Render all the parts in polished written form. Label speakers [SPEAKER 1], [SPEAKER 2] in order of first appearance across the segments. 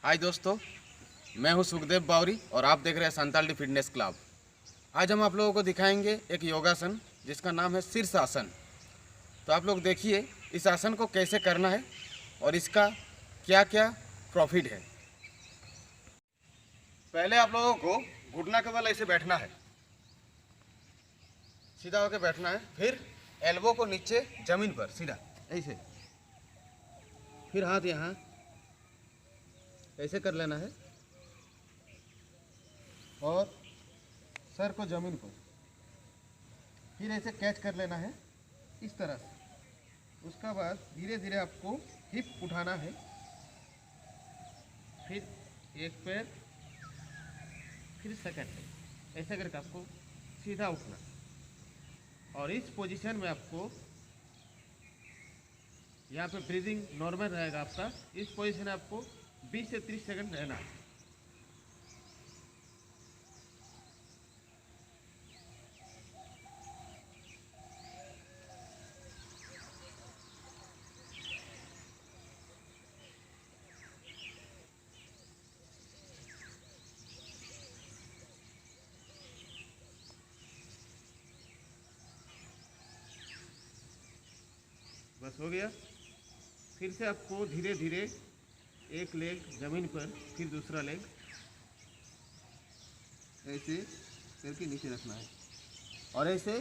[SPEAKER 1] हाय दोस्तों, मैं हूं सुखदेव बावरी और आप देख रहे हैं संताली फिटनेस क्लब। आज हम आप लोगों को दिखाएंगे एक योगासन जिसका नाम है शीर्षासन। तो आप लोग देखिए इस आसन को कैसे करना है और इसका क्या क्या प्रॉफिट है। पहले आप लोगों को घुटना के बल ऐसे बैठना है, सीधा होकर बैठना है। फिर एल्बो को नीचे जमीन पर सीधा ऐसे, फिर हाथ यहाँ ऐसे कर लेना है और सर को जमीन पर, फिर ऐसे कैच कर लेना है इस तरह से। उसका बाद धीरे धीरे आपको हिप उठाना है, फिर एक पैर, फिर सेकंड पैर, ऐसे करके आपको सीधा उठना। और इस पोजीशन में आपको यहाँ पे ब्रीदिंग नॉर्मल रहेगा आपका। इस पोजीशन में आपको 20 से 30 सेकंड रहना है। बस हो गया। फिर से आपको धीरे धीरे एक लेग जमीन पर, फिर दूसरा लेग ऐसे करके नीचे रखना है और ऐसे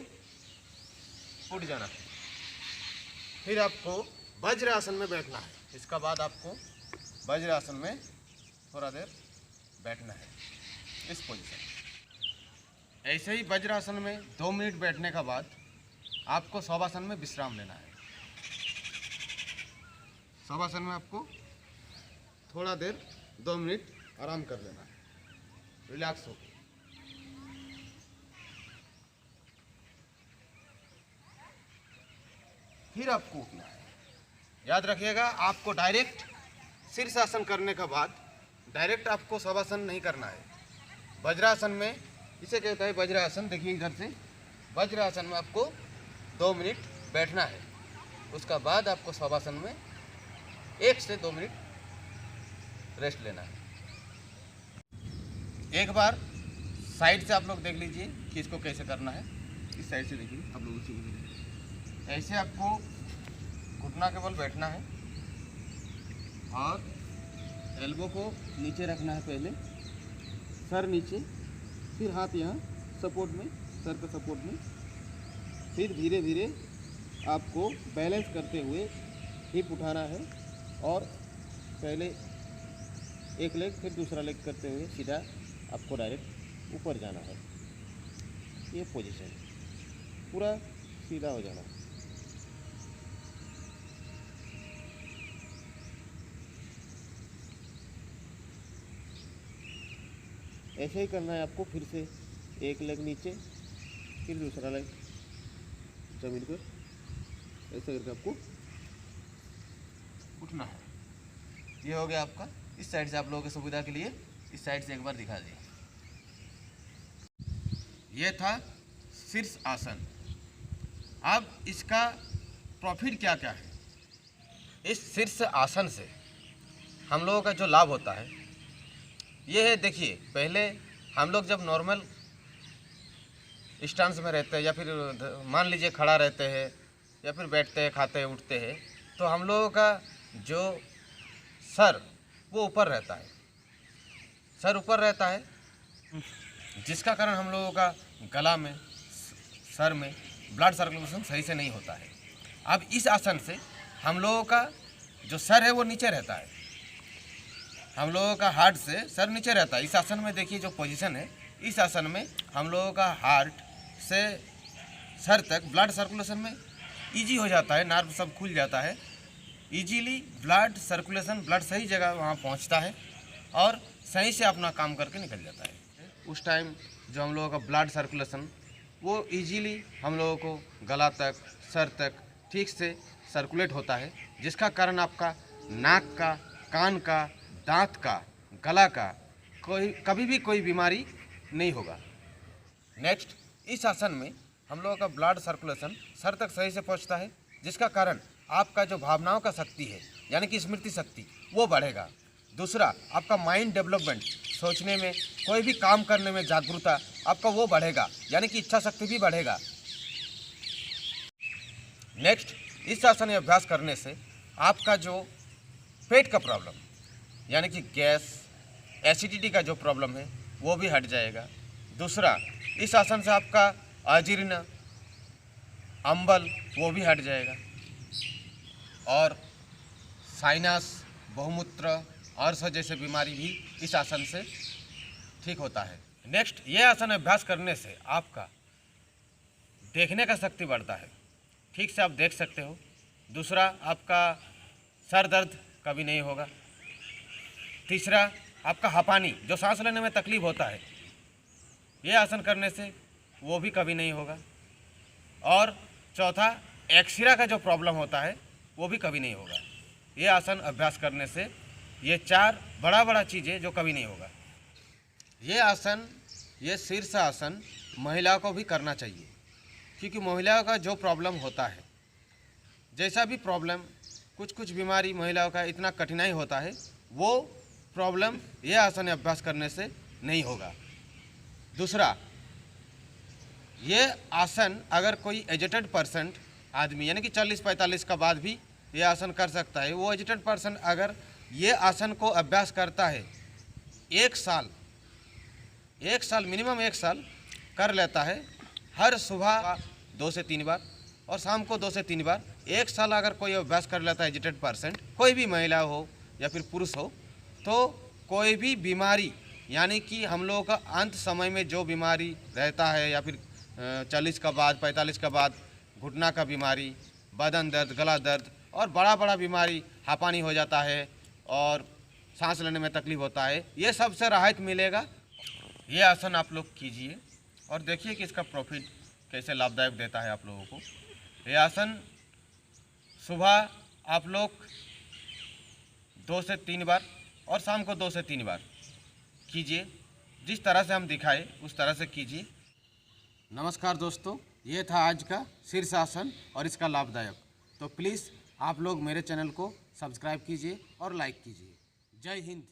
[SPEAKER 1] उठ जाना है। फिर आपको वज्र आसन में बैठना है। इसका बाद आपको वज्र आसन में थोड़ा देर बैठना है इस पोजीशन। ऐसे ही वज्र आसन में 2 मिनट बैठने का बाद आपको शवासन में विश्राम लेना है। शवासन में आपको थोड़ा देर 2 मिनट आराम कर लेना है, रिलैक्स हो। फिर आपको उठना है। याद रखिएगा, आपको डायरेक्ट शीर्षासन करने के बाद डायरेक्ट आपको शवासन नहीं करना है। वज्रासन में, इसे कहता है वज्रासन, देखिए इधर से। वज्रासन में आपको 2 मिनट बैठना है। उसका बाद आपको शवासन में 1 से 2 मिनट रेस्ट लेना है। एक बार साइड से आप लोग देख लीजिए कि इसको कैसे करना है। इस साइड से देखिए आप लोग, उसी ऐसे आपको घुटना के बल बैठना है और एल्बो को नीचे रखना है। पहले सर नीचे, फिर हाथ यहाँ सपोर्ट में, सर का सपोर्ट में। फिर धीरे धीरे आपको बैलेंस करते हुए हिप उठाना है और पहले एक लेग फिर दूसरा लेग करते हुए सीधा आपको डायरेक्ट ऊपर जाना है। ये पोजीशन पूरा सीधा हो जाना है। ऐसे ही करना है आपको। फिर से एक लेग नीचे, फिर दूसरा लेग जमीन पर, ऐसे करके आपको उठना है। ये हो गया आपका। इस साइड से आप लोगों की सुविधा के लिए इस साइड से एक बार दिखा दिए। ये था शीर्ष आसन। अब इसका प्रॉफिट क्या क्या है। इस शीर्ष आसन से हम लोगों का जो लाभ होता है ये है, देखिए, पहले हम लोग जब नॉर्मल स्टांस में रहते हैं या फिर मान लीजिए खड़ा रहते हैं या फिर बैठते हैं, खाते हैं, उठते हैं, तो हम लोगों का जो सर वो ऊपर रहता है। सर ऊपर रहता है, जिसका कारण हम लोगों का गला में, सर में ब्लड सर्कुलेशन सही से नहीं होता है। अब इस आसन से हम लोगों का जो सर है वो नीचे रहता है। हम लोगों का हार्ट से सर नीचे रहता है। इस आसन में देखिए जो पोजीशन है, इस आसन में हम लोगों का हार्ट से सर तक ब्लड सर्कुलेशन में इजी हो जाता है, नर्व सब खुल जाता है। इजीली ब्लड सर्कुलेशन, ब्लड सही जगह वहाँ पहुँचता है और सही से अपना काम करके निकल जाता है। उस टाइम जो हम लोगों का ब्लड सर्कुलेशन वो इजीली हम लोगों को गला तक, सर तक ठीक से सर्कुलेट होता है, जिसका कारण आपका नाक का, कान का, दांत का, गला का कभी भी कोई बीमारी नहीं होगा। नेक्स्ट, इस आसन में हम लोगों का ब्लड सर्कुलेशन सर तक सही से पहुंचता है, जिसका कारण आपका जो भावनाओं का शक्ति है, यानी कि स्मृति शक्ति, वो बढ़ेगा। दूसरा आपका माइंड डेवलपमेंट, सोचने में, कोई भी काम करने में जागरूकता आपका वो बढ़ेगा, यानी कि इच्छा शक्ति भी बढ़ेगा। नेक्स्ट, इस आसन या अभ्यास करने से आपका जो पेट का प्रॉब्लम यानी कि गैस, एसिडिटी का जो प्रॉब्लम है वो भी हट जाएगा। दूसरा, इस आसन से आपका अजीर्ण, अम्बल वो भी हट जाएगा और साइनस, बहुमूत्र, अर्श जैसे बीमारी भी इस आसन से ठीक होता है। नेक्स्ट, ये आसन अभ्यास करने से आपका देखने का शक्ति बढ़ता है, ठीक से आप देख सकते हो। दूसरा, आपका सर दर्द कभी नहीं होगा। तीसरा, आपका हांपानी, जो सांस लेने में तकलीफ होता है, ये आसन करने से वो भी कभी नहीं होगा। और चौथा, एक्सिरा का जो प्रॉब्लम होता है वो भी कभी नहीं होगा। ये आसन अभ्यास करने से ये 4 बड़ा चीज़ें जो कभी नहीं होगा। ये आसन, ये शीर्ष आसन महिलाओं को भी करना चाहिए, क्योंकि महिलाओं का जो प्रॉब्लम होता है, जैसा भी प्रॉब्लम, कुछ बीमारी महिलाओं का इतना कठिनाई होता है, वो प्रॉब्लम ये आसन अभ्यास करने से नहीं होगा। दूसरा, ये आसन अगर कोई एजेटेड पर्सन आदमी यानी कि 40-45 का बाद भी ये आसन कर सकता है। वो एजेटेड पर्सन अगर ये आसन को अभ्यास करता है, एक साल मिनिमम 1 साल कर लेता है, हर सुबह 2 से 3 बार और शाम को 2 से 3 बार, 1 साल अगर कोई अभ्यास कर लेता है एजुकेटेड पर्सन, कोई भी महिला हो या फिर पुरुष हो, तो कोई भी बीमारी यानी कि हम लोगों का अंत समय में जो बीमारी रहता है या फिर 40 का बाद, 45 का बाद, घुटना का बीमारी, बदन दर्द, गला दर्द और बड़ा बीमारी, हांपानी हो जाता है और सांस लेने में तकलीफ होता है, ये सब से राहत मिलेगा। ये आसन आप लोग कीजिए और देखिए कि इसका प्रॉफिट कैसे लाभदायक देता है आप लोगों को। ये आसन सुबह आप लोग 2 से 3 बार और शाम को 2 से 3 बार कीजिए। जिस तरह से हम दिखाए उस तरह से कीजिए। नमस्कार दोस्तों, ये था आज का शीर्षासन और इसका लाभदायक। तो प्लीज़ आप लोग मेरे चैनल को सब्सक्राइब कीजिए और लाइक कीजिए। जय हिंद।